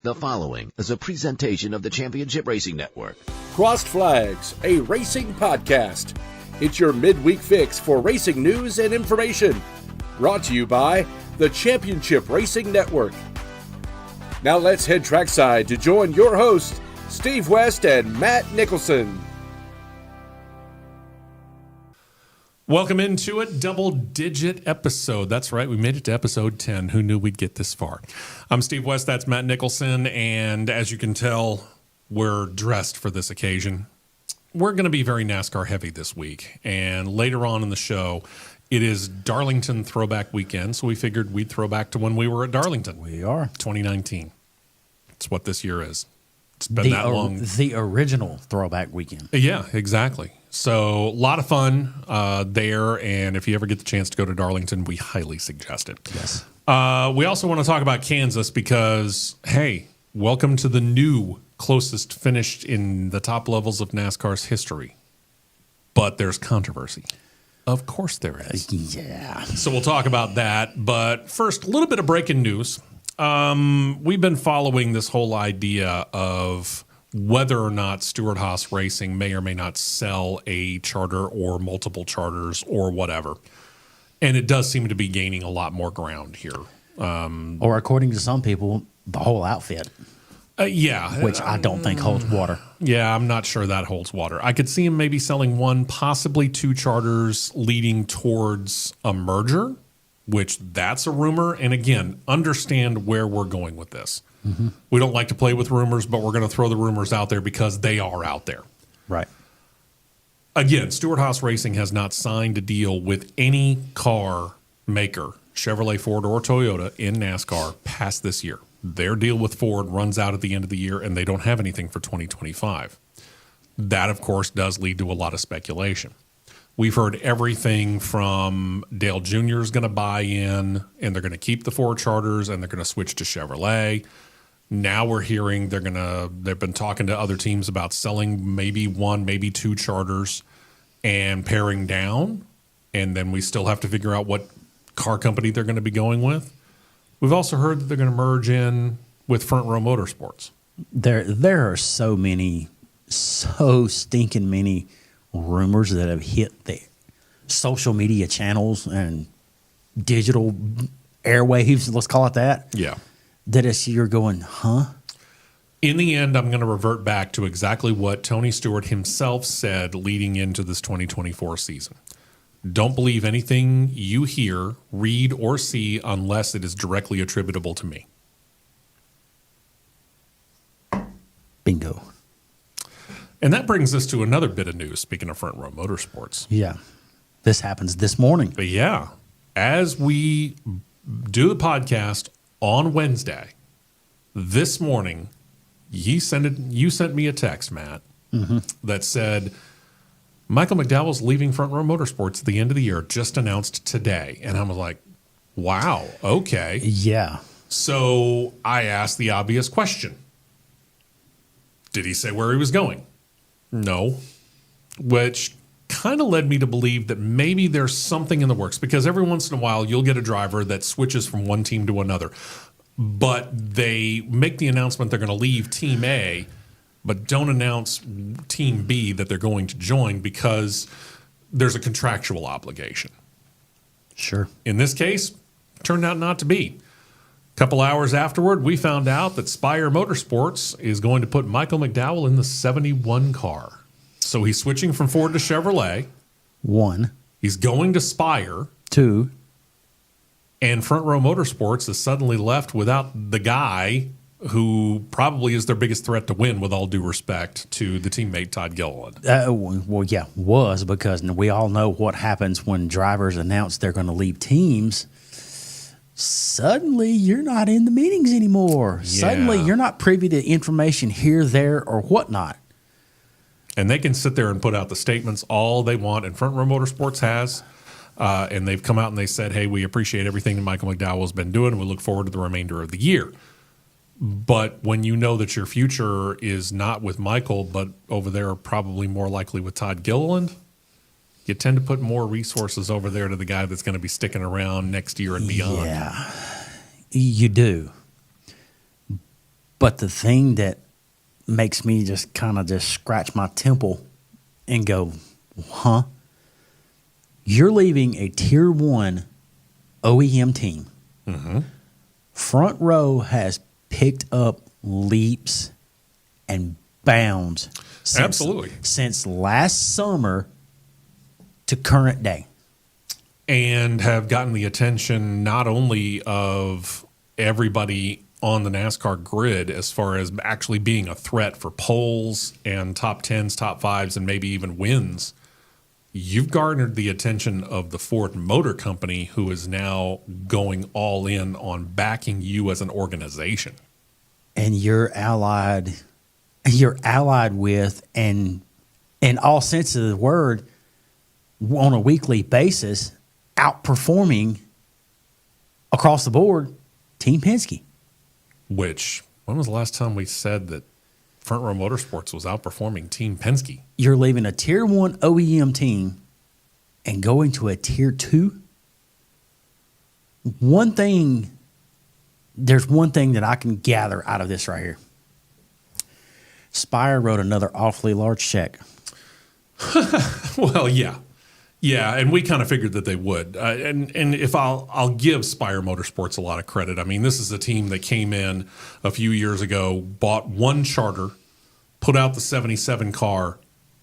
The following is a presentation of the Championship Racing Network. Crossed Flags, a racing podcast. It's your midweek fix for racing news and information. Brought to you by the Championship Racing Network. Now let's head trackside to join your hosts, Steve West and Matt Nicholson. Welcome into a double-digit episode. That's right, we made it to episode 10. Who knew we'd get this far? I'm Steve West, that's Matt Nicholson, and as you can tell, we're dressed for this occasion. We're going to be very NASCAR heavy this week, and later on in the show, it is Darlington Throwback Weekend, so we figured we'd throw back to when we were at Darlington. We are. 2019. It's what this year is. It's been that long. The original Throwback Weekend. Yeah, exactly. So a lot of fun there, and if you ever get the chance to go to Darlington, we highly suggest it. Yes. We also want to talk about Kansas because, hey, welcome to the new closest finish in the top levels of NASCAR's history. But there's controversy. Of course there is. Yeah. So we'll talk about that. But first, a little bit of breaking news. We've been following this whole idea of whether or not Stewart-Haas Racing may or may not sell a charter or multiple charters or whatever. And it does seem to be gaining a lot more ground here. Or according to some people, the whole outfit. Yeah. Which I don't think holds water. Yeah, I'm not sure that holds water. I could see him maybe selling one, possibly two charters leading towards a merger, which that's a rumor. And again, understand where we're going with this. Mm-hmm. We don't like to play with rumors, but we're going to throw the rumors out there because they are out there. Right. Again, Stewart-Haas Racing has not signed a deal with any car maker, Chevrolet, Ford, or Toyota in NASCAR past this year. Their deal with Ford runs out at the end of the year, and they don't have anything for 2025. That, of course, does lead to a lot of speculation. We've heard everything from Dale Jr. is going to buy in, and they're going to keep the Ford charters, and they're going to switch to Chevrolet. Now we're hearing they've been talking to other teams about selling maybe one, maybe two charters and paring down, and then we still have to figure out what car company they're going to be going with. We've also heard that they're going to merge in with Front Row Motorsports. There are so stinking many rumors that have hit the social media channels and digital airwaves, let's call it that. Yeah. That you're going, huh? In the end, I'm going to revert back to exactly what Tony Stewart himself said leading into this 2024 season. Don't believe anything you hear, read, or see unless it is directly attributable to me. Bingo. And that brings us to another bit of news, speaking of Front Row Motorsports. Yeah. This happens this morning. But yeah, as we do the podcast on Wednesday, this morning, you sent me a text, Matt, that said, Michael McDowell's leaving Front Row Motorsports at the end of the year, just announced today. And I was like, wow, okay. Yeah. So I asked the obvious question. Did he say where he was going? No. Which kind of led me to believe that maybe there's something in the works, because every once in a while you'll get a driver that switches from one team to another, but they make the announcement they're going to leave Team A, but don't announce Team B that they're going to join because there's a contractual obligation. Sure. In this case, turned out not to be. A couple hours afterward, we found out that Spire Motorsports is going to put Michael McDowell in the 71 car. So he's switching from Ford to Chevrolet. 1. He's going to Spire. 2. And Front Row Motorsports is suddenly left without the guy who probably is their biggest threat to win, with all due respect to the teammate Todd Gilliland. Well, yeah, was, because we all know what happens when drivers announce they're going to leave teams. Suddenly, you're not in the meetings anymore. Yeah. Suddenly, you're not privy to information here, there, or whatnot. And they can sit there and put out the statements all they want, and Front Row Motorsports has. And they've come out and they said, hey, we appreciate everything that Michael McDowell has been doing, and we look forward to the remainder of the year. But when you know that your future is not with Michael, but over there probably more likely with Todd Gilliland, you tend to put more resources over there to the guy that's going to be sticking around next year and beyond. Yeah, you do. But the thing that makes me just kind of just scratch my temple and go, huh? You're leaving a Tier 1 OEM team. Mm-hmm. Front Row has picked up leaps and bounds since last summer to current day. And have gotten the attention not only of everybody on the NASCAR grid as far as actually being a threat for polls and top 10s, top 5s, and maybe even wins. You've garnered the attention of the Ford Motor Company, who is now going all in on backing you as an organization. And you're allied with, and in all sense of the word, on a weekly basis, outperforming across the board Team Penske. Which, when was the last time we said that Front Row Motorsports was outperforming Team Penske? You're leaving a Tier 1 OEM team and going to a Tier 2? There's one thing that I can gather out of this right here. Spire wrote another awfully large check. Well, yeah. Yeah, and we kind of figured that they would. And if I'll give Spire Motorsports a lot of credit. I mean, this is a team that came in a few years ago, bought one charter, put out the 77 car,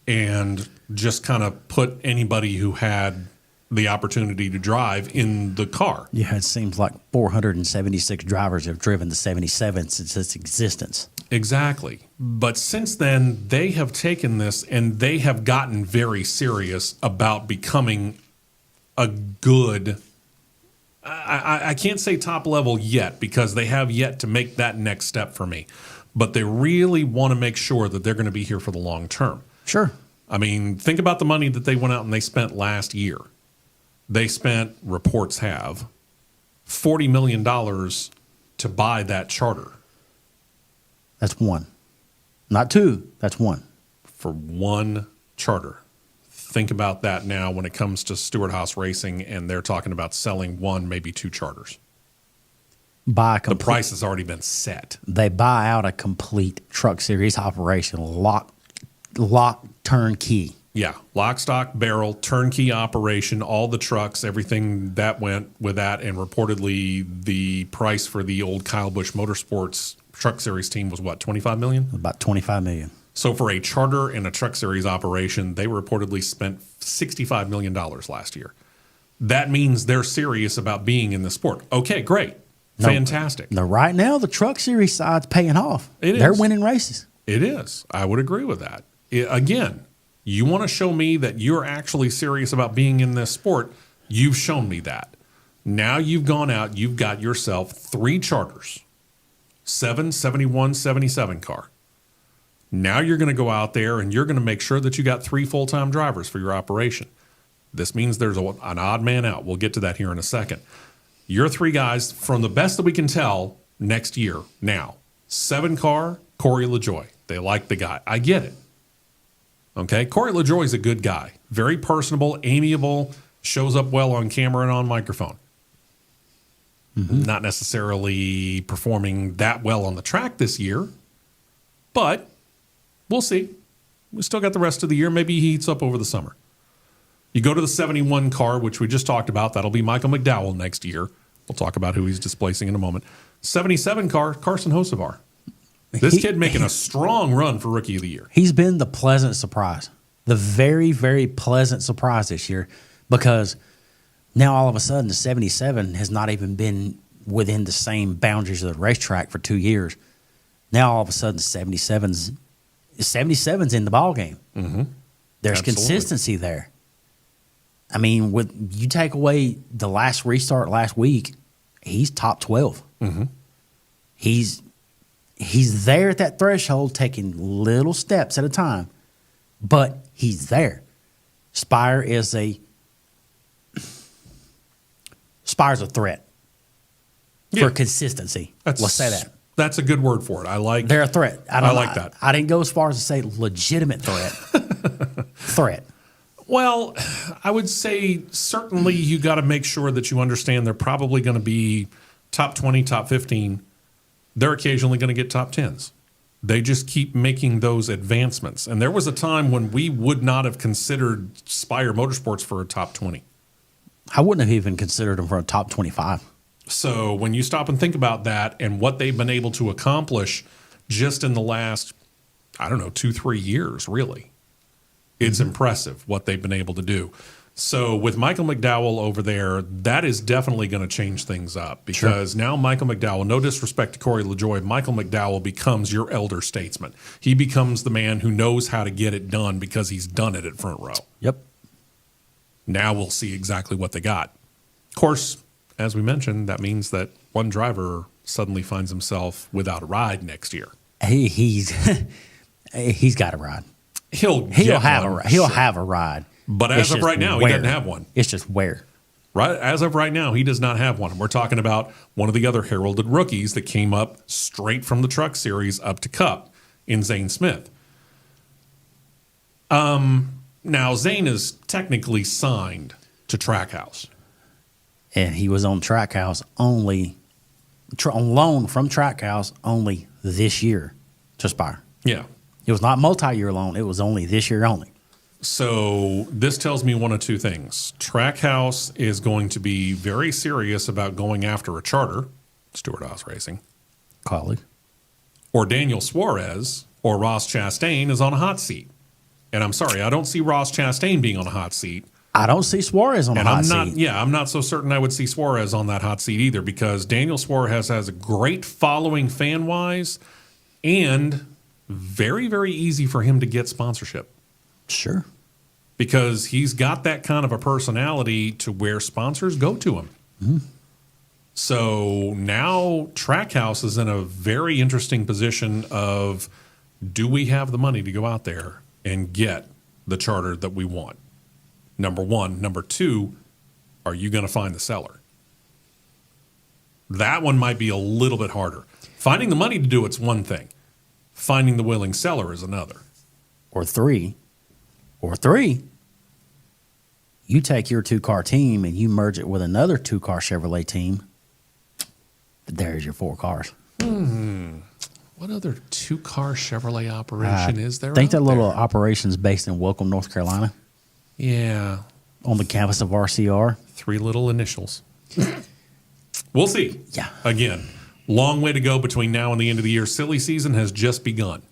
and just kind of put anybody who had the opportunity to drive in the car. Yeah, it seems like 476 drivers have driven the 77 since its existence. Exactly. But since then, they have taken this and they have gotten very serious about becoming a good, I can't say top level yet because they have yet to make that next step for me. But they really want to make sure that they're going to be here for the long term. Sure. I mean, think about the money that they went out and they spent last year. They spent, reports have, $40 million to buy that charter. That's one. Not two, that's one. For one charter. Think about that now when it comes to Stewart Haas Racing, and they're talking about selling one, maybe two charters. The price has already been set. They buy out a complete Truck Series operation, lock, turnkey. Yeah, lock, stock, barrel, turnkey operation, all the trucks, everything that went with that, and reportedly the price for the old Kyle Busch Motorsports Truck Series team was what, $25 million? About $25 million. So for a charter and a Truck Series operation, they reportedly spent $65 million last year. That means they're serious about being in the sport. Okay, great. Fantastic. Now, right now, the Truck Series side's paying off. They're winning races. It is. I would agree with that. Again, you want to show me that you're actually serious about being in this sport. You've shown me that. Now you've gone out, you've got yourself 3 charters, 7, 71, 77 car. Now you're going to go out there and you're going to make sure that you got 3 full-time drivers for your operation. This means there's an odd man out. We'll get to that here in a second. Your 3 guys, from the best that we can tell, next year, now, 7 car, Corey LaJoie. They like the guy. I get it. Okay, Corey LaJoie is a good guy. Very personable, amiable, shows up well on camera and on microphone. Mm-hmm. Not necessarily performing that well on the track this year, but we'll see. We still got the rest of the year. Maybe he heats up over the summer. You go to the 71 car, which we just talked about. That'll be Michael McDowell next year. We'll talk about who he's displacing in a moment. 77 car, Carson Hocevar. This kid making a strong run for Rookie of the Year. He's been the pleasant surprise, the very, very pleasant surprise this year, because now all of a sudden the 77 has not even been within the same boundaries of the racetrack for 2 years. Now all of a sudden the 77's in the ballgame. Mm-hmm. There's Absolutely. consistency there. I mean, with you take away the last restart last week, he's top 12. Mm-hmm. He's there at that threshold, taking little steps at a time, but he's there. Spire's a threat for consistency. Let's say that. That's a good word for it. They're a threat. I like that. I didn't go as far as to say legitimate threat. Threat. Well, I would say certainly you got to make sure that you understand they're probably going to be top 20, top 15 they're occasionally going to get top 10s. They just keep making those advancements. And there was a time when we would not have considered Spire Motorsports for a top 20. I wouldn't have even considered them for a top 25. So when you stop and think about that and what they've been able to accomplish just in the last, 2-3 years, really, it's impressive what they've been able to do. So with Michael McDowell over there, that is definitely going to change things up because now Michael McDowell, no disrespect to Corey LaJoie, Michael McDowell becomes your elder statesman. He becomes the man who knows how to get it done because he's done it at front row. Yep. Now we'll see exactly what they got. Of course, as we mentioned, that means that one driver suddenly finds himself without a ride next year. He's got a ride. He'll have a ride. But as of right now, he doesn't have one. It's just where. Right, as of right now, he does not have one. We're talking about one of the other heralded rookies that came up straight from the Truck Series up to Cup in Zane Smith. Now, Zane is technically signed to Trackhouse. And he was on Trackhouse only, on loan from Trackhouse only this year to Spire. Yeah. It was not multi-year loan. It was only this year only. So this tells me one of two things. Trackhouse is going to be very serious about going after a charter, Stewart Haas Racing, Colleague. or Daniel Suarez or Ross Chastain is on a hot seat. And I'm sorry, I don't see Ross Chastain being on a hot seat. I don't see Suarez on a hot seat. Yeah, I'm not so certain I would see Suarez on that hot seat either because Daniel Suarez has a great following fan-wise and very, very easy for him to get sponsorship. Sure. Because he's got that kind of a personality to where sponsors go to him. Mm-hmm. So now Trackhouse is in a very interesting position of, do we have the money to go out there and get the charter that we want? Number one. Number two, are you going to find the seller? That one might be a little bit harder. Finding the money to do it's one thing. Finding the willing seller is another. Or three, you take your 2-car team and you merge it with another 2-car Chevrolet team. There's your 4 cars. What other 2-car Chevrolet operation is there? I think that little operation's based in Welcome, North Carolina. Yeah. On the campus of RCR. 3 little initials. We'll see. Yeah. Again, long way to go between now and the end of the year. Silly season has just begun.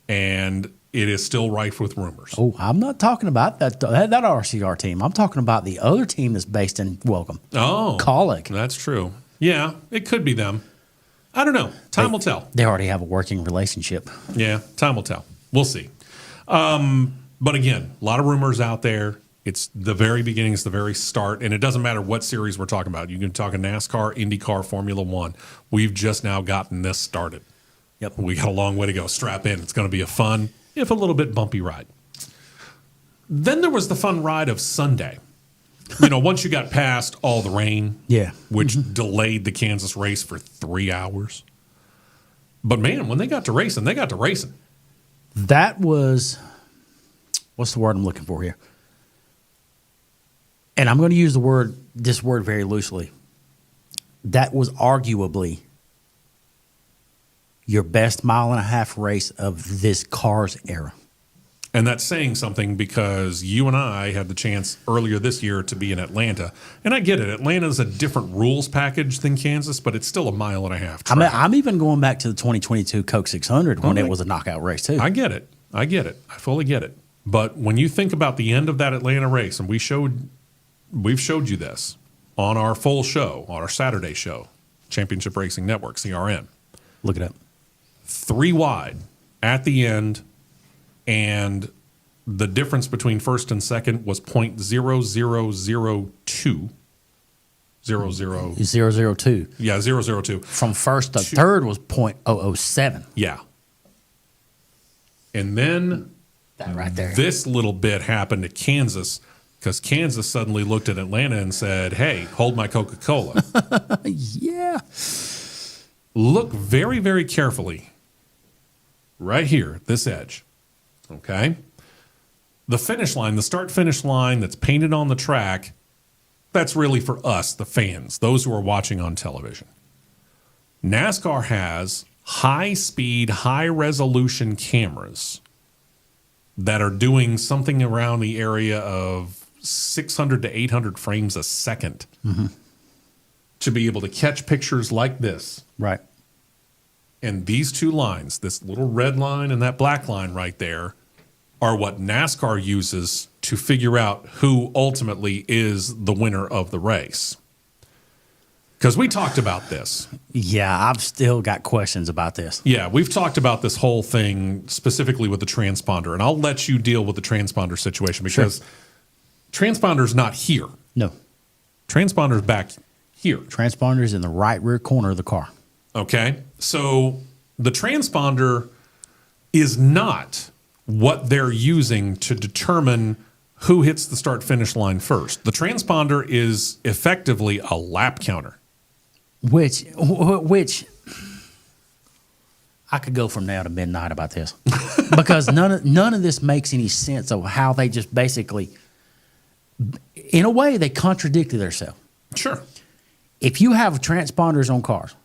And it is still rife with rumors. Oh, I'm not talking about that RCR team. I'm talking about the other team that's based in Welcome. Oh. Colic. That's true. Yeah, it could be them. I don't know. Time will tell. They already have a working relationship. Yeah, time will tell. We'll see. But again, a lot of rumors out there. It's the very beginning. It's the very start. And it doesn't matter what series we're talking about. You can talk NASCAR, IndyCar, Formula One. We've just now gotten this started. Yep. We got a long way to go. Strap in. It's going to be a fun, if a little bit bumpy ride. Then there was the fun ride of Sunday. Once you got past all the rain, which delayed the Kansas race for 3 hours. But man, when they got to racing, they got to racing. That was, what's the word I'm looking for here? And I'm going to use this word very loosely. That was arguably your best 1.5 mile race of this car's era. And that's saying something because you and I had the chance earlier this year to be in Atlanta. And I get it. Atlanta's a different rules package than Kansas, but it's still a 1.5 mile track. I'm even going back to the 2022 Coke 600 when it was a knockout race, too. I get it. I fully get it. But when you think about the end of that Atlanta race, and we've showed you this on our full show, on our Saturday show, Championship Racing Network, CRN. Look it up. 3 wide at the end, and the difference between first and second was .0002. 002. Yeah, 002. From first to third was .007. Yeah. And then that right there. This little bit happened at Kansas because Kansas suddenly looked at Atlanta and said, hey, hold my Coca-Cola. Yeah. Look very, very carefully right here, this edge. Okay? The finish line, the start-finish line that's painted on the track, that's really for us, the fans, those who are watching on television. NASCAR has high-speed, high-resolution cameras that are doing something around the area of 600 to 800 frames a second to be able to catch pictures like this. Right. And these two lines, this little red line and that black line right there, are what NASCAR uses to figure out who ultimately is the winner of the race. Because we talked about this. Yeah, I've still got questions about this. Yeah, we've talked about this whole thing specifically with the transponder, and I'll let you deal with the transponder situation because transponder's not here. No. Transponder's back here. Transponder's in the right rear corner of the car. Okay, so the transponder is not what they're using to determine who hits the start-finish line first. The transponder is effectively a lap counter. Which I could go from now to midnight about this because none of this makes any sense of how they just basically, in a way, they contradicted themselves. Sure. If you have transponders on cars,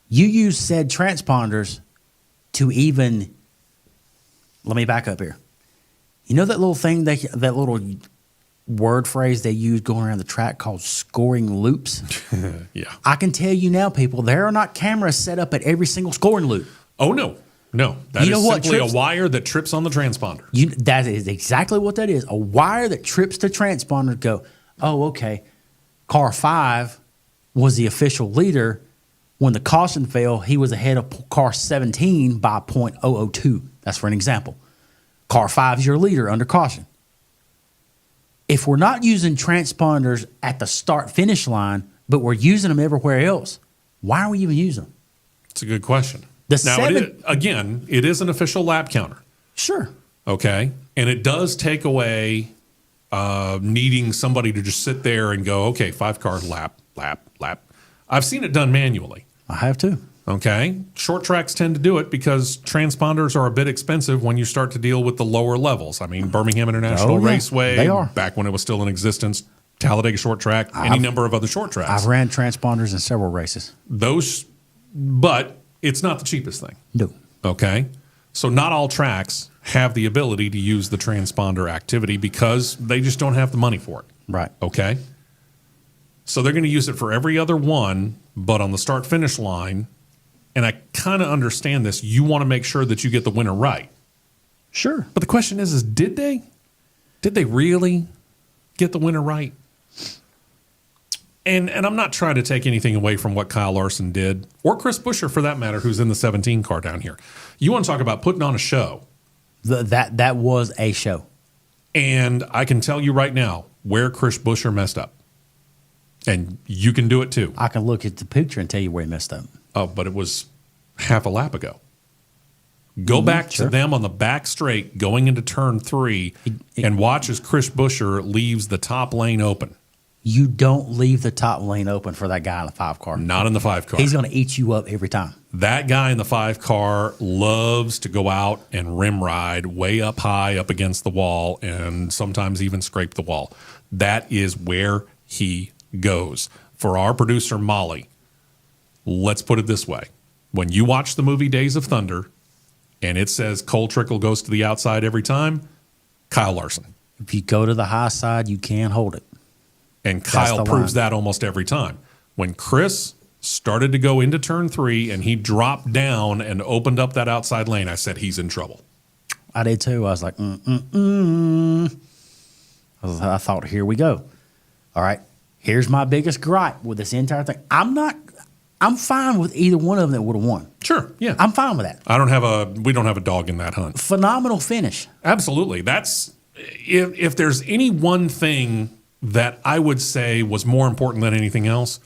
you use said transponders to even. Let me back up here. You know that little thing, that little word phrase they use going around the track called scoring loops? Yeah. I can tell you now, people, there are not cameras set up at every single scoring loop. Oh, no. No. That You know is what simply trips- a wire that trips on the transponder. That is exactly what that is. A wire that trips the transponder to go, oh, okay, car 5 was the official leader. When the caution fell, he was ahead of car 17 by .002. That's for an example. Car 5 is your leader under caution. If we're not using transponders at the start-finish line, but we're using them everywhere else, why are we even using them? It's a good question. Now, It is an official lap counter. Sure. Okay. And it does take away needing somebody to just sit there and go, okay, 5-car lap. I've seen it done manually. I have too. Okay. Short tracks tend to do it because transponders are a bit expensive when you start to deal with the lower levels. I mean, Birmingham International Raceway, they are. back when it was still in existence, Talladega Short Track, any number of other short tracks. I've ran transponders in several races. But it's not the cheapest thing. No. Okay. So not all tracks have the ability to use the transponder activity because they just don't have the money for it. Right. Okay. So they're going to use it for every other one, but on the start-finish line, and I kind of understand this, you want to make sure that you get the winner right. Sure. But the question is did they? Did they really get the winner right? And I'm not trying to take anything away from what Kyle Larson did, or Chris Buescher for that matter, who's in the 17 car down here. You want to talk about putting on a show. That was a show. And I can tell you right now where Chris Buescher messed up. And you can do it too. I can look at the picture and tell you where he messed up. Oh, but it was half a lap ago. Go back to them on the back straight going into turn 3 and watch as Chris Buescher leaves the top lane open. You don't leave the top lane open for that guy in the 5 car. Not in the 5 car. He's going to eat you up every time. That guy in the 5 car loves to go out and rim ride way up high up against the wall and sometimes even scrape the wall. That is where he goes. For our producer, Molly, let's put it this way. When you watch the movie Days of Thunder and it says Cole Trickle goes to the outside every time, Kyle Larson. If you go to the high side, you can't hold it. And Kyle proves that almost every time. When Chris started to go into turn 3 and he dropped down and opened up that outside lane, I said, he's in trouble. I did too. I was like, I thought, here we go. All right. Here's my biggest gripe with this entire thing. I'm fine with either one of them that would have won. Sure, yeah. I'm fine with that. We don't have a dog in that hunt. Phenomenal finish. Absolutely. That's if there's any one thing that I would say was more important than anything else,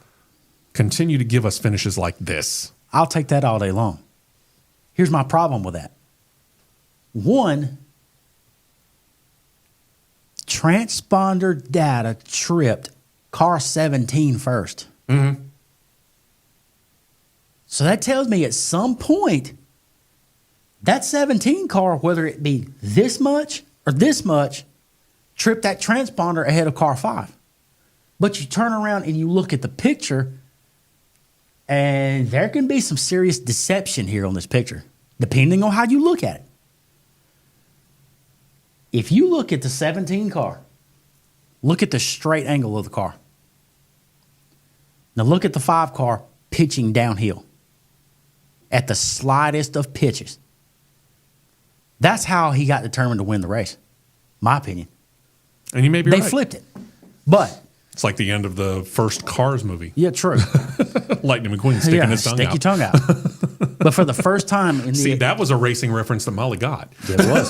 continue to give us finishes like this. I'll take that all day long. Here's my problem with that. One, transponder data tripped car 17 first. Mm-hmm. So that tells me at some point, that 17 car, whether it be this much or this much, tripped that transponder ahead of car 5. But you turn around and you look at the picture, And there can be some serious deception here on this picture, depending on how you look at it. If you look at the 17 car, look at the straight angle of the car. Now look at the 5 car pitching downhill at the slightest of pitches. That's how he got determined to win the race, my opinion. And you may be They right. flipped it. But It's like the end of the first Cars movie. yeah, true. Lightning McQueen sticking his tongue stick out. your tongue out. But for the first time in the See, that was a racing reference that Molly got. it was.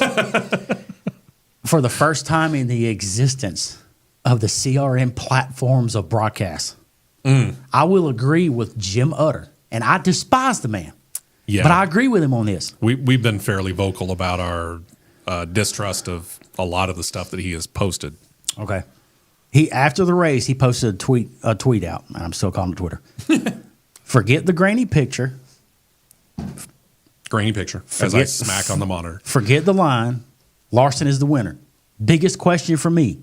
For the first time in the existence of the CRM platforms of broadcast, I will agree with Jim Utter, and I despise the man. Yeah. But I agree with him on this. We've been fairly vocal about our distrust of a lot of the stuff that he has posted. Okay. After the race, he posted a tweet out, and I'm still calling it Twitter. Forget the grainy picture. Grainy picture as I smack on the monitor. Forget the line. Larson is the winner. Biggest question for me: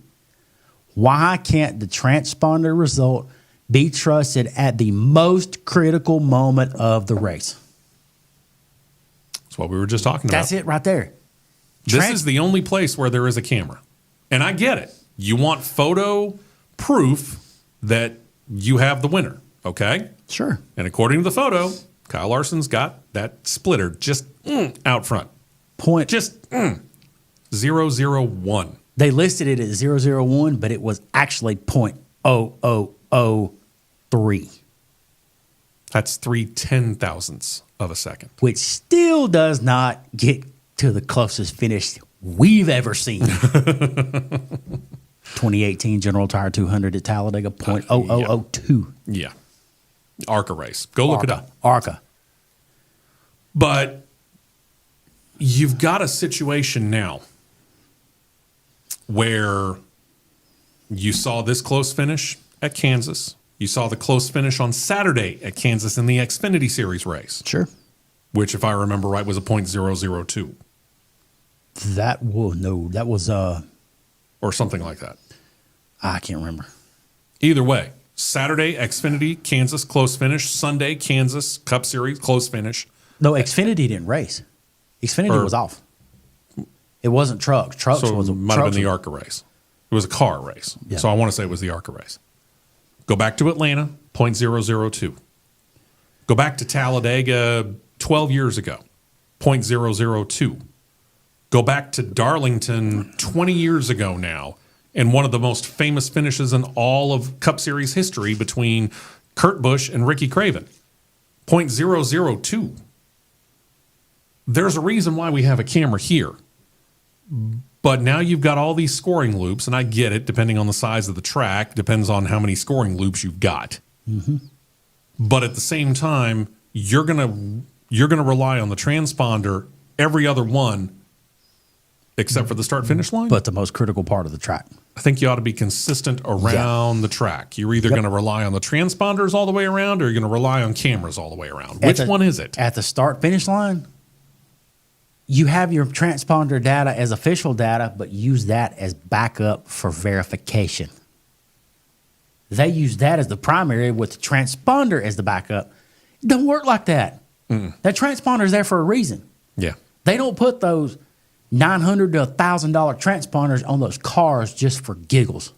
why can't the transponder result be trusted at the most critical moment of the race? That's what we were just talking about. That's it right there. This is the only place where there is a camera. And I get it. You want photo proof that you have the winner, okay? Sure. And according to the photo, Kyle Larson's got that splitter just out front. Point. Just 001. They listed it at 001, but it was actually .0003, That's 3/10,000ths of a second. which still does not get to the closest finish we've ever seen. 2018 General Tire 200 at Talladega, .0002. Yeah. ARCA race. Go look it up. ARCA. But you've got a situation now where you saw this close finish at Kansas. You saw the close finish on Saturday at Kansas in the Xfinity Series race, Sure. which, if I remember right, was a .002 That was or something like that. I can't remember. Either way, Saturday, Xfinity, Kansas, close finish. Sunday, Kansas, Cup Series, close finish. No, Xfinity didn't race. Xfinity was off. It wasn't trucks. Trucks So was it might have been the ARCA race. It was a car race. Yeah. So I want to say it was the ARCA race. Go back to Atlanta, .002. Go back to Talladega 12 years ago, .002. Go back to Darlington 20 years ago now, and one of the most famous finishes in all of Cup Series history between Kurt Busch and Ricky Craven, .002. There's a reason why we have a camera here. But now you've got all these scoring loops, and I get it, depending on the size of the track, depends on how many scoring loops you've got. Mm-hmm. But at the same time, you're gonna rely on the transponder every other one except for the start-finish line. But the most critical part of the track. I think you ought to be consistent around the track. You're either going to rely on the transponders all the way around, or you're going to rely on cameras all the way around. Which one is it? At the start-finish line, you have your transponder data as official data, but use that as backup for verification. They use that as the primary with the transponder as the backup. It don't work like that. That transponder is there for a reason. Yeah. They don't put those $900 to $1,000 transponders on those cars just for giggles.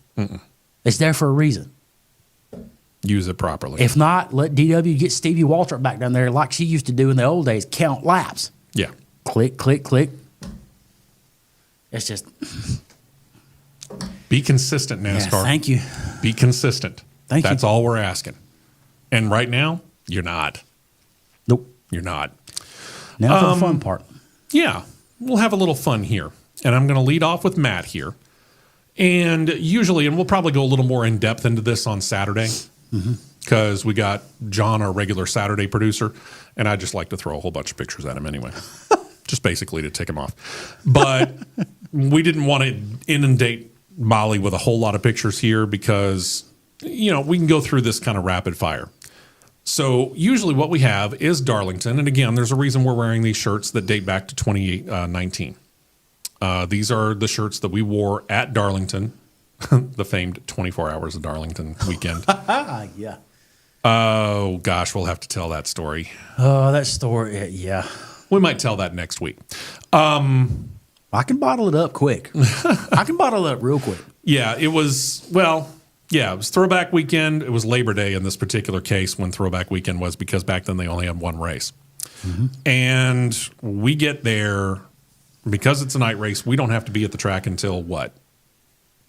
It's there for a reason. Use it properly. If not, let DW get Stevie Waltrip back down there like she used to do in the old days, count laps. Yeah. Click, click, click. It's just... Be consistent, Yeah, NASCAR. thank you. Be consistent. Thank you. That's all we're asking. And right now, you're not. Nope. You're not. Now for the fun part. Yeah, we'll have a little fun here. And I'm going to lead off with Matt here. And usually, and we'll probably go a little more in depth into this on Saturday, because we got John, our regular Saturday producer, and I just like to throw a whole bunch of pictures at him anyway, just basically to tick him off. But we didn't want to inundate Molly with a whole lot of pictures here because, you know, we can go through this kind of rapid fire. So usually what we have is Darlington. And again, there's a reason we're wearing these shirts that date back to 2019. These are the shirts that we wore at Darlington, the famed 24 Hours of Darlington weekend. Yeah. Oh, gosh, we'll have to tell that story. Oh, that story, yeah. We might tell that next week. I can bottle it up quick. I can bottle it up real quick. Yeah, it was, it was Throwback Weekend. It was Labor Day in this particular case when Throwback Weekend was, because back then they only had one race. Mm-hmm. And we get there, because it's a night race, we don't have to be at the track until what?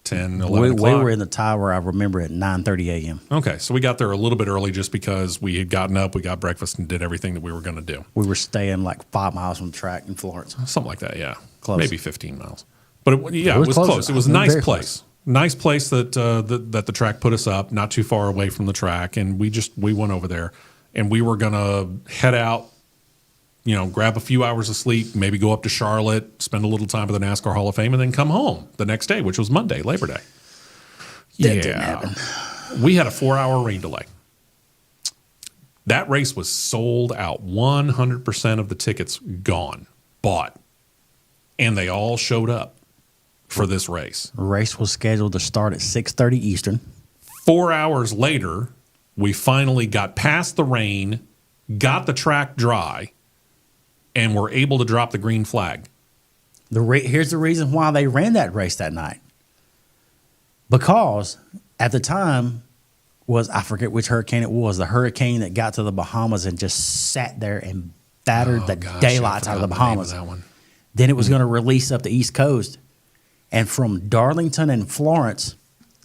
10, 11 o'clock? We were in the tower, I remember, at 9:30 a.m. Okay, so we got there a little bit early just because we had gotten up, we got breakfast, and did everything that we were going to do. We were staying like 5 miles from the track in Florence. Something like that, yeah. Close. Maybe 15 miles. But it was close. It was a nice place. Nice place that that the track put us up, not too far away from the track. And we went over there, and we were going to head out, grab a few hours of sleep, maybe go up to Charlotte, spend a little time at the NASCAR Hall of Fame, and then come home the next day, which was Monday, Labor Day. That didn't happen. We had a 4-hour rain delay. That race was sold out. 100% of the tickets gone, bought. And they all showed up for this race. The race was scheduled to start at 6:30 Eastern. 4 hours later, we finally got past the rain, got the track dry, and were able to drop the green flag. Here's the reason why they ran that race that night. Because at the time I forget which hurricane it was, the hurricane that got to the Bahamas and just sat there and battered daylights out of the Bahamas. That one. Then it was going to release up the East Coast. And from Darlington and Florence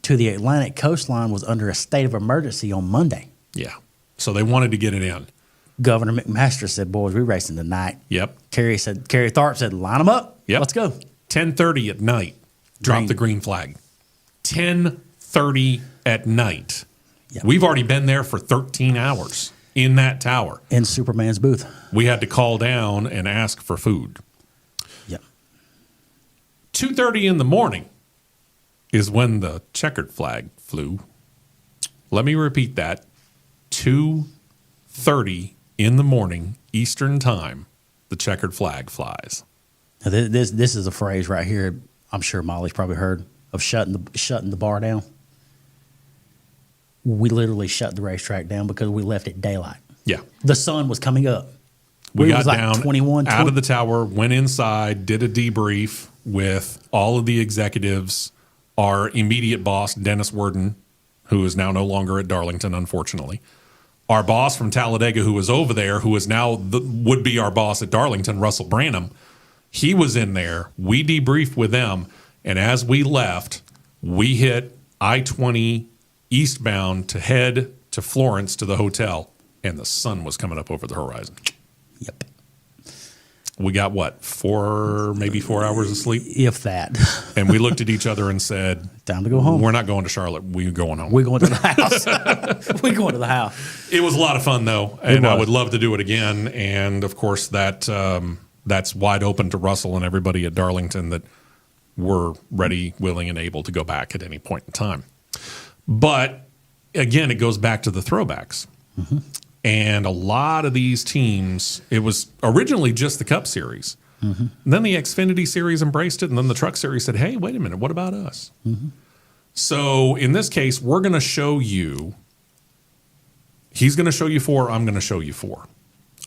to the Atlantic coastline was under a state of emergency on Monday. Yeah. So they wanted to get it in. Governor McMaster said, boys, we're racing tonight. Yep. Kerry Tharp said, line them up. Yep. Let's go. 10:30 at night, drop the green flag. 10:30 at night. Yep. We've already been there for 13 hours in that tower. In Superman's booth. We had to call down and ask for food. Yep. 2:30 in the morning is when the checkered flag flew. Let me repeat that. 2:30 in the morning, Eastern time, the checkered flag flies. Now this is a phrase right here I'm sure Molly's probably heard of shutting the bar down. We literally shut the racetrack down because we left at daylight. Yeah. The sun was coming up. We got was like down 21, out of the tower, went inside, did a debrief with all of the executives, our immediate boss, Dennis Worden, who is now no longer at Darlington, unfortunately. Our boss from Talladega, who was over there, who is now would be our boss at Darlington, Russell Branham, he was in there. We debriefed with them, and as we left, we hit I-20 eastbound to head to Florence to the hotel, and the sun was coming up over the horizon. Yep. We got, maybe 4 hours of sleep? If that. And we looked at each other and said, time to go home. We're not going to Charlotte. We're going home. We're going to the house. We're going to the house. It was a lot of fun, though, and I would love to do it again. And, of course, that's wide open to Russell and everybody at Darlington that we're ready, willing, and able to go back at any point in time. But, again, it goes back to the throwbacks. Mm-hmm. And a lot of these teams, it was originally just the Cup Series. Mm-hmm. Then the Xfinity Series embraced it, and then the Truck Series said, hey, wait a minute, what about us? Mm-hmm. So in this case, we're going to show you, he's going to show you 4, I'm going to show you 4.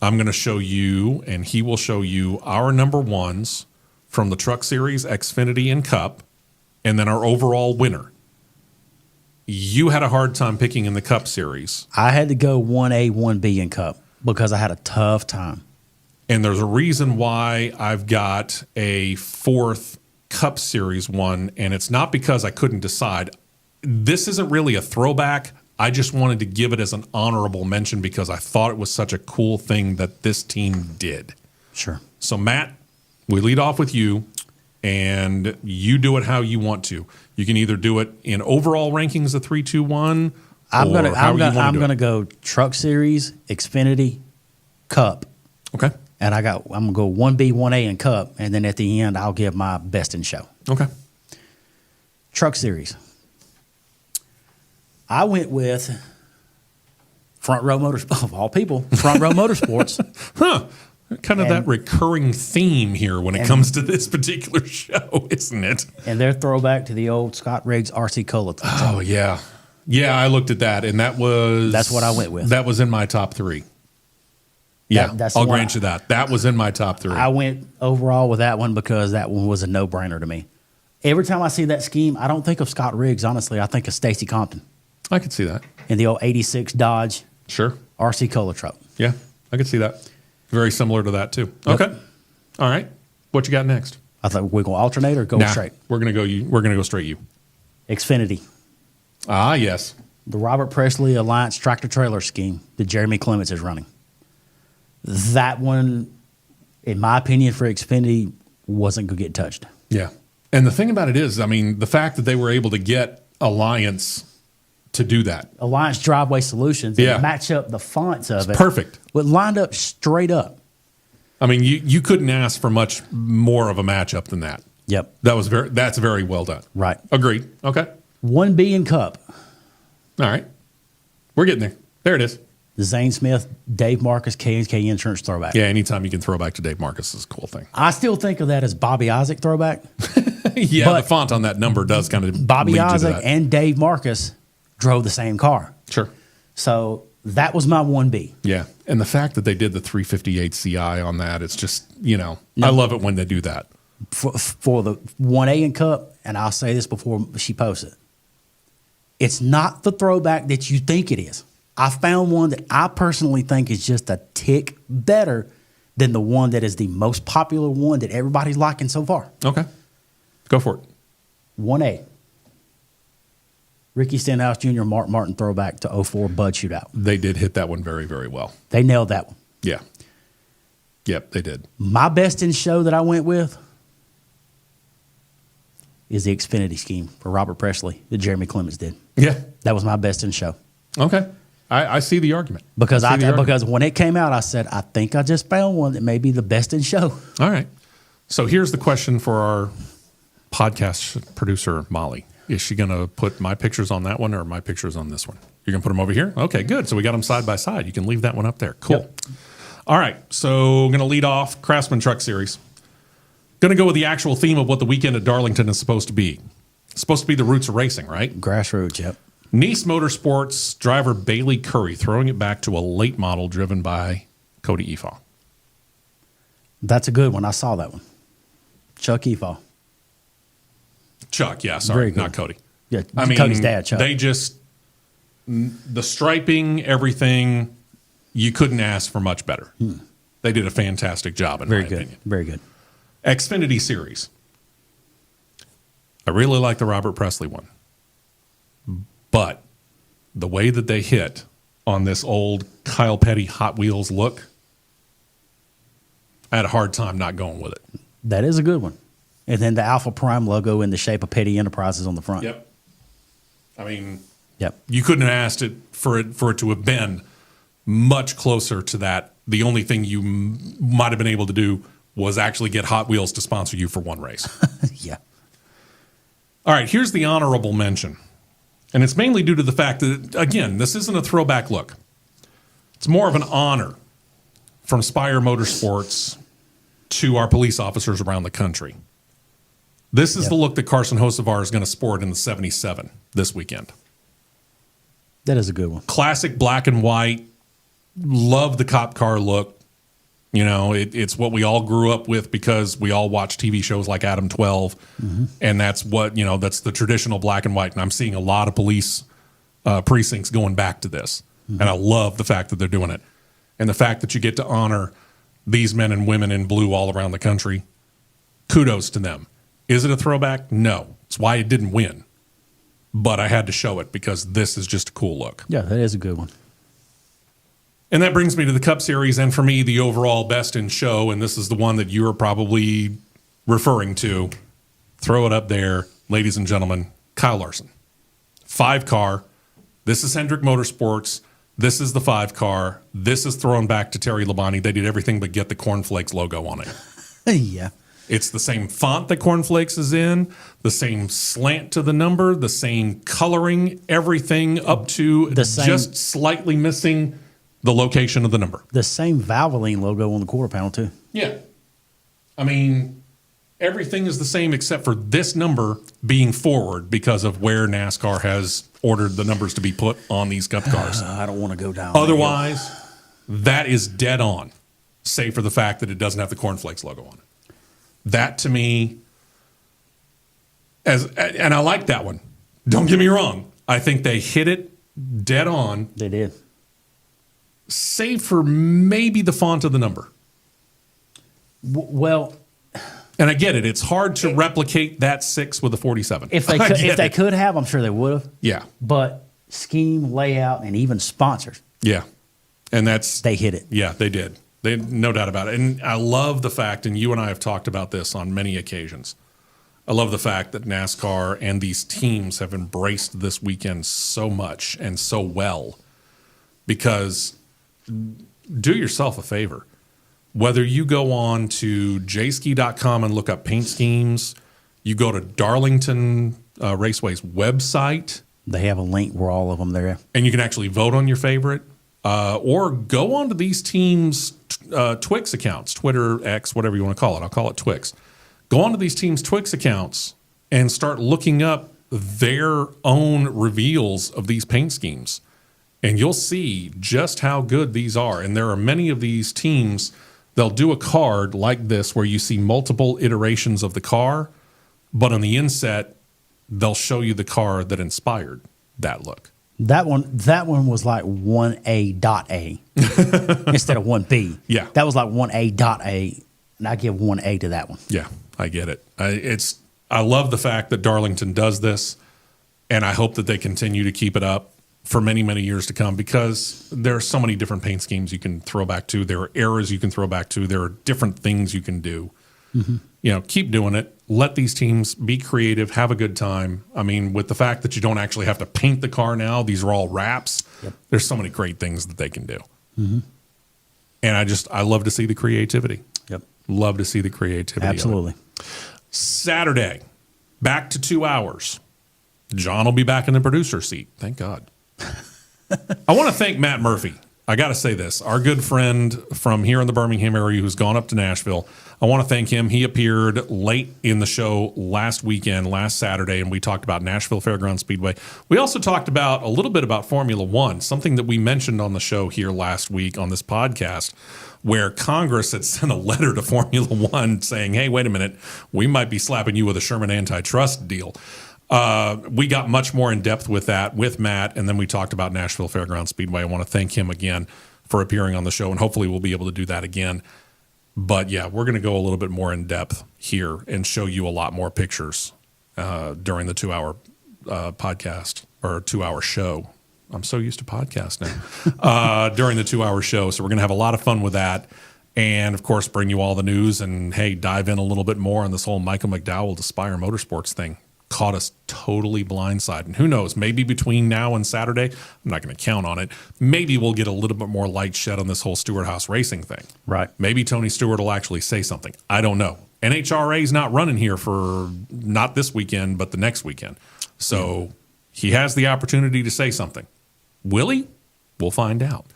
I'm going to show you, and he will show you our number ones from the Truck Series, Xfinity, and Cup, and then our overall winner. You had a hard time picking in the Cup Series. I had to go 1A, 1B in Cup because I had a tough time. And there's a reason why I've got a 4th Cup Series one, and it's not because I couldn't decide. This isn't really a throwback. I just wanted to give it as an honorable mention because I thought it was such a cool thing that this team did. Sure. So, Matt, we lead off with you, and you do it how you want to. You can either do it in overall rankings of 3, 2, 1. I'm gonna go Truck Series, Xfinity, Cup. Okay. And I'm gonna go 1B, 1A in Cup, and then at the end I'll give my best in show. Okay. Truck Series. I went with Front Row Motorsports, of all people, Front Row Motorsports. Huh. Kind of that recurring theme here when it comes to this particular show, isn't it? And their throwback to the old Scott Riggs RC Cola. Oh, yeah. Yeah, I looked at that, and that's what I went with. That was in my top 3. Yeah, I'll grant you that. That was in my top 3. I went overall with that one because that one was a no-brainer to me. Every time I see that scheme, I don't think of Scott Riggs, honestly. I think of Stacy Compton I could see that. in the old 86 Dodge Sure. RC Kohler truck. Yeah, I could see that. Very similar to that, too. Yep. Okay. All right. What you got next? I thought we're going to alternate or go straight. We're going to go straight you. Xfinity. Ah, yes. The Robert Presley Alliance tractor-trailer scheme that Jeremy Clements is running. That one, in my opinion, for Xfinity, wasn't going to get touched. Yeah. And the thing about it is, I mean, the fact that they were able to get Alliance to do that. Alliance Driveway Solutions and match up the fonts of it. Perfect. But lined up straight up. I mean, you couldn't ask for much more of a matchup than that. Yep. That's very well done. Right. Agreed. Okay. 1B in Cup. All right. We're getting there. There it is. Zane Smith, Dave Marcus, K&K Insurance throwback. Yeah, anytime you can throw back to Dave Marcus is a cool thing. I still think of that as Bobby Isaac throwback. Yeah, but the font on that number does kind of Bobby lead you to Isaac that. and Dave Marcus drove the same car. Sure. So that was my 1B. Yeah, and the fact that they did the 358 CI on that, it's just, I love it when they do that. For the 1A in Cup, and I'll say this before she posts it, it's not the throwback that you think it is. I found one that I personally think is just a tick better than the one that is the most popular one that everybody's liking so far. Okay. Go for it. 1A. Ricky Stenhouse Jr., Mark Martin throwback to 04 Bud Shootout. They did hit that one very, very well. They nailed that one. Yeah. Yep, they did. My best in show that I went with is the Xfinity scheme for Robert Presley that Jeremy Clements did. Yeah. That was my best in show. Okay. I see the argument. Because because when it came out, I said, I think I just found one that may be the best in show. All right. So here's the question for our podcast producer, Molly. Is she going to put my pictures on that one or my pictures on this one? You're going to put them over here? Okay, good. So we got them side by side. You can leave that one up there. Cool. Yep. All right. So I'm going to lead off Craftsman Truck Series. Going to go with the actual theme of what the weekend at Darlington is supposed to be. It's supposed to be the roots of racing, right? Grassroots, yep. Nice Motorsports driver Bailey Curry throwing it back to a late model driven by Cody Efaw. That's a good one. I saw that one. Chuck Efaw. Chuck, yeah, sorry, Very good. not Cody. Yeah, I mean, Cody's dad, Chuck. They just, the striping, everything, you couldn't ask for much better. They did a fantastic job, in my opinion. Very good. Xfinity Series. I really like the Robert Presley one. But the way that they hit on this old Kyle Petty Hot Wheels look, I had a hard time not going with it. That is a good one. And then the Alpha Prime logo in the shape of Petty Enterprises on the front. Yep. I mean, Yep. you couldn't have asked it for it to have been much closer to that. The only thing you might have been able to do was actually get Hot Wheels to sponsor you for one race. Yeah. All right, here's the honorable mention. And it's mainly due to the fact that, again, this isn't a throwback look. It's more of an honor from Spire Motorsports to our police officers around the country. This is the look that Carson Hocevar is going to sport in the 77 this weekend. That is a good one. Classic black and white. Love the cop car look. You know, it's what we all grew up with because we all watch TV shows like Adam 12. And that's what, that's the traditional black and white. And I'm seeing a lot of police precincts going back to this. And I love the fact that they're doing it. And the fact that you get to honor these men and women in blue all around the country. Kudos to them. Is it a throwback? No. It's why it didn't win. But I had to show it because this is just a cool look. Yeah, that is a good one. And that brings me to the Cup Series, and for me, the overall best in show, and this is the one that you are probably referring to. Throw it up there, ladies and gentlemen, Kyle Larson. 5-car. This is Hendrick Motorsports. This is the 5-car. This is thrown back to Terry Labonte. They did everything but get the Cornflakes logo on it. Yeah. It's the same font that Cornflakes is in, the same slant to the number, the same coloring, everything up to just slightly missing the location of the number. The same Valvoline logo on the quarter panel, too. Yeah. I mean, everything is the same except for this number being forward because of where NASCAR has ordered the numbers to be put on these Cup cars. I don't want to go down. Otherwise, that is dead on, save for the fact that it doesn't have the Cornflakes logo on it. That to me, and I like that one. Don't get me wrong. I think they hit it dead on. They did. Save for maybe the font of the number. Well, and I get it. It's hard to replicate that 6 with a 47. if they could have, I'm sure they would have. Yeah. But scheme, layout, and even sponsors, Yeah. And they hit it. Yeah, they did. No doubt about it. And I love the fact, and you and I have talked about this on many occasions, I love the fact that NASCAR and these teams have embraced this weekend so much and so well, because do yourself a favor. Whether you go on to jski.com and look up paint schemes, you go to Darlington Raceway's website. They have a link where all of them there. And you can actually vote on your favorite. Or go on to these teams' Twix accounts, Twitter, X, whatever you want to call it. I'll call it Twix. Go on to these teams' Twix accounts and start looking up their own reveals of these paint schemes. And you'll see just how good these are. And there are many of these teams, they'll do a card like this where you see multiple iterations of the car, but on the inset, they'll show you the car that inspired that look. That one was like 1A.A instead of 1B. Yeah. That was like 1A.A, and I give 1A to that one. Yeah, I get it. I love the fact that Darlington does this, and I hope that they continue to keep it up for many, many years to come, because there are so many different paint schemes you can throw back to. There are eras you can throw back to. There are different things you can do. Mm-hmm. You know, keep doing it. Let these teams be creative, have a good time. I mean, with the fact that you don't actually have to paint the car now, these are all wraps. Yep. There's so many great things that they can do. Mm-hmm. And I love to see the creativity. Yep. Love to see the creativity. Absolutely. Saturday, back to 2 hours. John will be back in the producer seat. Thank God. I want to thank Matt Murphy. I got to say this. Our good friend from here in the Birmingham area who's gone up to Nashville, I want to thank him. He appeared late in the show last Saturday, and we talked about Nashville Fairgrounds Speedway. We also talked about a little bit about Formula One, something that we mentioned on the show here last week on this podcast, where Congress had sent a letter to Formula One saying, hey, wait a minute, we might be slapping you with a Sherman antitrust deal. We got much more in depth with that with Matt, and then we talked about Nashville Fairgrounds Speedway. I want to thank him again for appearing on the show, and hopefully we'll be able to do that again. But yeah, we're going to go a little bit more in depth here and show you a lot more pictures during the 2 hour podcast or 2 hour show. I'm so used to podcasts now. During the 2 hour show. So we're going to have a lot of fun with that. And of course, bring you all the news and hey, dive in a little bit more on this whole Michael McDowell to Spire Motorsports thing. Caught us totally blindsided. And who knows, maybe between now and Saturday, I'm not going to count on it, maybe we'll get a little bit more light shed on this whole Stewart House Racing thing. Right. Maybe Tony Stewart will actually say something. I don't know. NHRA's not running here for not this weekend, but the next weekend. So he has the opportunity to say something. Will he? We'll find out.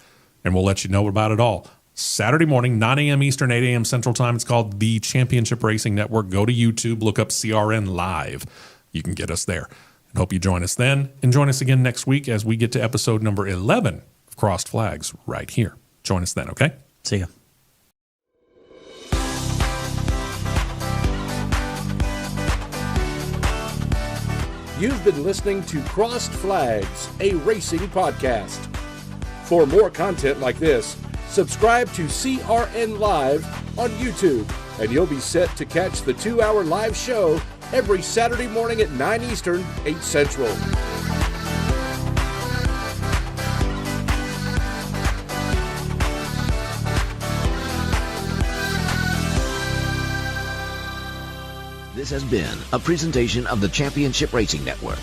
And we'll let you know about it all. Saturday morning, 9 a.m. Eastern, 8 a.m. Central Time. It's called the Championship Racing Network. Go to YouTube, look up CRN Live. You can get us there. And hope you join us then. And join us again next week as we get to episode number 11 of Crossed Flags right here. Join us then, okay? See ya. You've been listening to Crossed Flags, a racing podcast. For more content like this, subscribe to CRN Live on YouTube, and you'll be set to catch the 2 hour live show every Saturday morning at 9 Eastern, 8 Central. This has been a presentation of the Championship Racing Network.